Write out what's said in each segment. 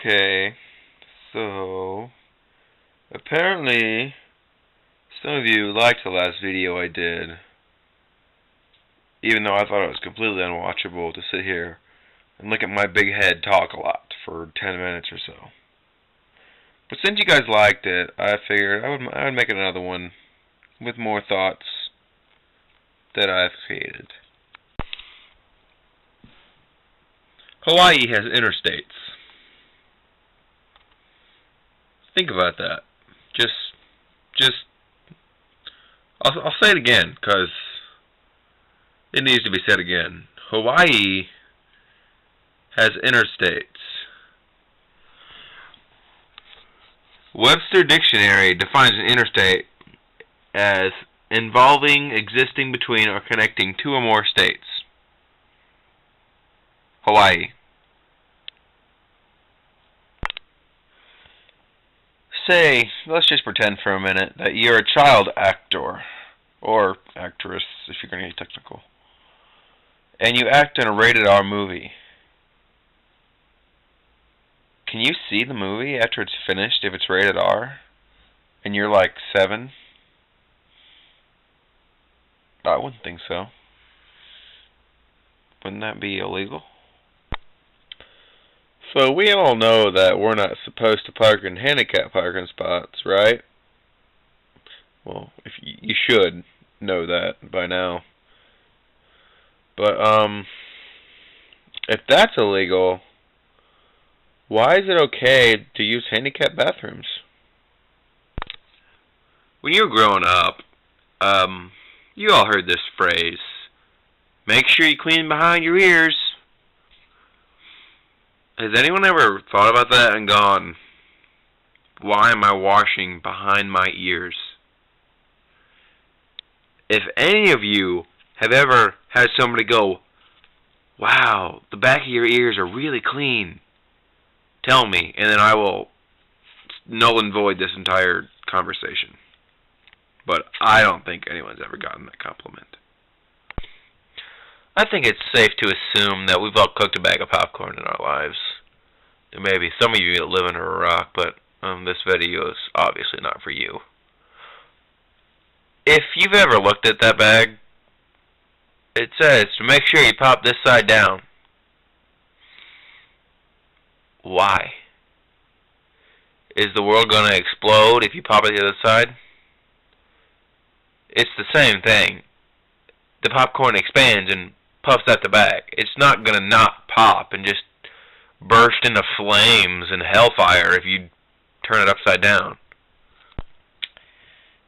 Okay, so apparently some of you liked the last video I did, even though I thought it was completely unwatchable to sit here and look at my big head talk a lot for 10 minutes or so. But since you guys liked it, I figured I would make another one with more thoughts that I've created. Hawaii has interstates. Think about that. I'll say it again, because it needs to be said again. Hawaii has interstates. Webster Dictionary defines an interstate as involving, existing between, or connecting two or more states. Hawaii. Say, let's just pretend for a minute that you're a child actor, or actress if you're going to get technical, and you act in a rated R movie. Can you see the movie after it's finished if it's rated R? And you're like 7? I wouldn't think so. Wouldn't that be illegal? So we all know that we're not supposed to park in handicap parking spots, right? Well, if you should know that by now. But if that's illegal, why is it okay to use handicap bathrooms? When you were growing up, you all heard this phrase, make sure you clean behind your ears. Has anyone ever thought about that and gone, why am I washing behind my ears? If any of you have ever had somebody go, wow, the back of your ears are really clean, tell me, and then I will null and void this entire conversation. But I don't think anyone's ever gotten that compliment. I think it's safe to assume that we've all cooked a bag of popcorn in our lives. There may be some of you that live under a rock, but this video is obviously not for you. If you've ever looked at that bag, it says to make sure you pop this side down. Why? Is the world going to explode if you pop it the other side? It's the same thing. The popcorn expands and puffs out the bag. It's not going to not pop and just burst into flames and hellfire if you turn it upside down.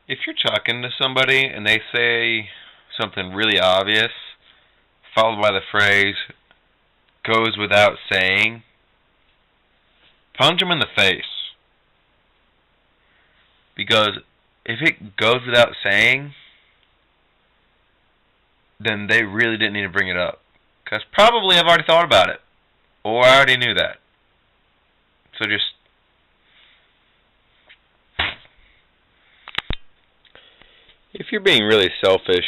If you're talking to somebody and they say something really obvious, followed by the phrase, goes without saying, punch them in the face. Because if it goes without saying, then they really didn't need to bring it up. Because probably I've already thought about it. Or I already knew that. So just... If you're being really selfish,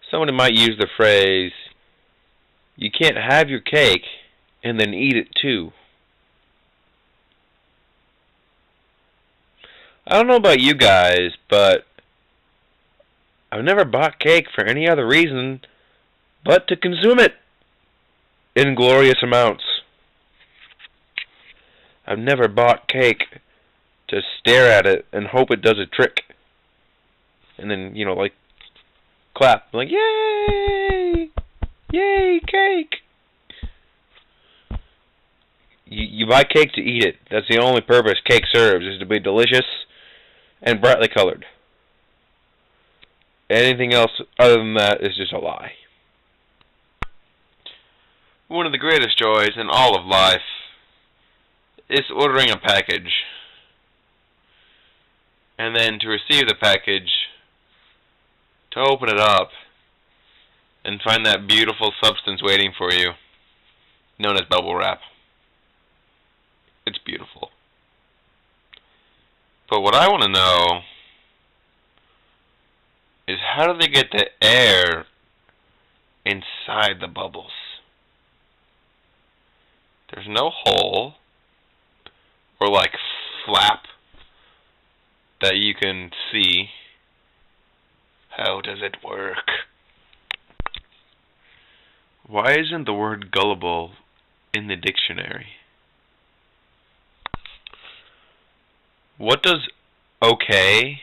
somebody might use the phrase, you can't have your cake and then eat it too. I don't know about you guys, but I've never bought cake for any other reason but to consume it in glorious amounts. I've never bought cake to stare at it and hope it does a trick. And then, like, clap. Like, yay! Yay, cake! You buy cake to eat it. That's the only purpose cake serves, is to be delicious and brightly colored. Anything else other than that is just a lie. One of the greatest joys in all of life is ordering a package. And then to receive the package, to open it up, and find that beautiful substance waiting for you, known as bubble wrap. It's beautiful. But what I want to know is how do they get the air inside the bubbles? There's no hole. or like flap that you can see. How does it work? Why isn't the word gullible in the dictionary? What does okay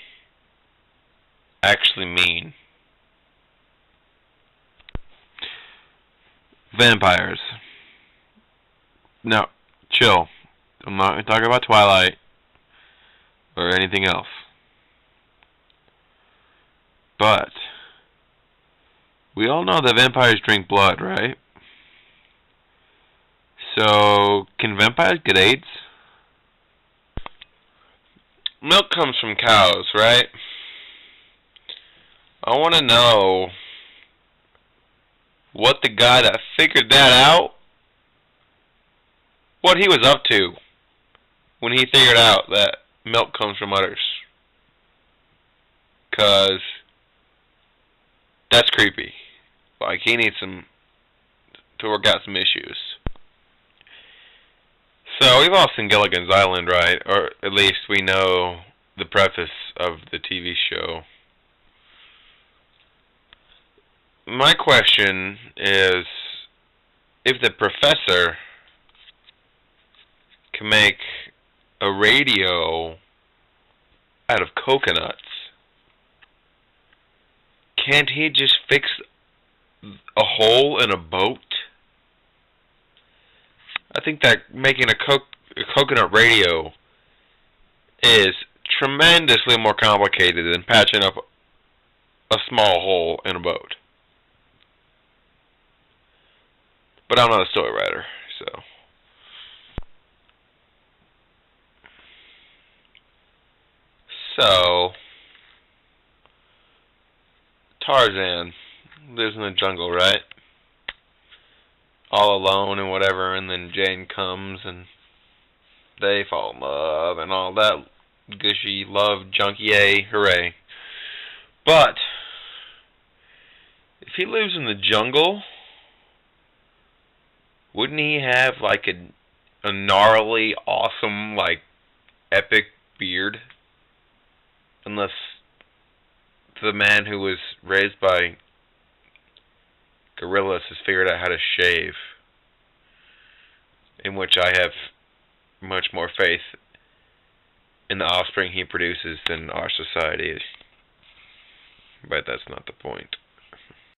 actually mean? Vampires. Now, chill. I'm not going to talk about Twilight or anything else. But we all know that vampires drink blood, right? So, can vampires get AIDS? Milk comes from cows, right? I want to know what the guy that figured that out, what he was up to when he figured out that milk comes from udders. 'Cause that's creepy. Like, he needs to work out some issues. So, we've all seen Gilligan's Island, right? Or at least we know the preface of the TV show. My question is, if the professor can make a radio out of coconuts, can't he just fix a hole in a boat? I think that making a coconut radio is tremendously more complicated than patching up a small hole in a boat. But I'm not a story writer, so. So, Tarzan lives in the jungle, right? All alone and whatever, and then Jane comes and they fall in love and all that gushy love junk, yay, hooray. But if he lives in the jungle, wouldn't he have like a gnarly, awesome, like epic beard? Unless the man who was raised by gorillas has figured out how to shave, in which I have much more faith in the offspring he produces than our society. But that's not the point.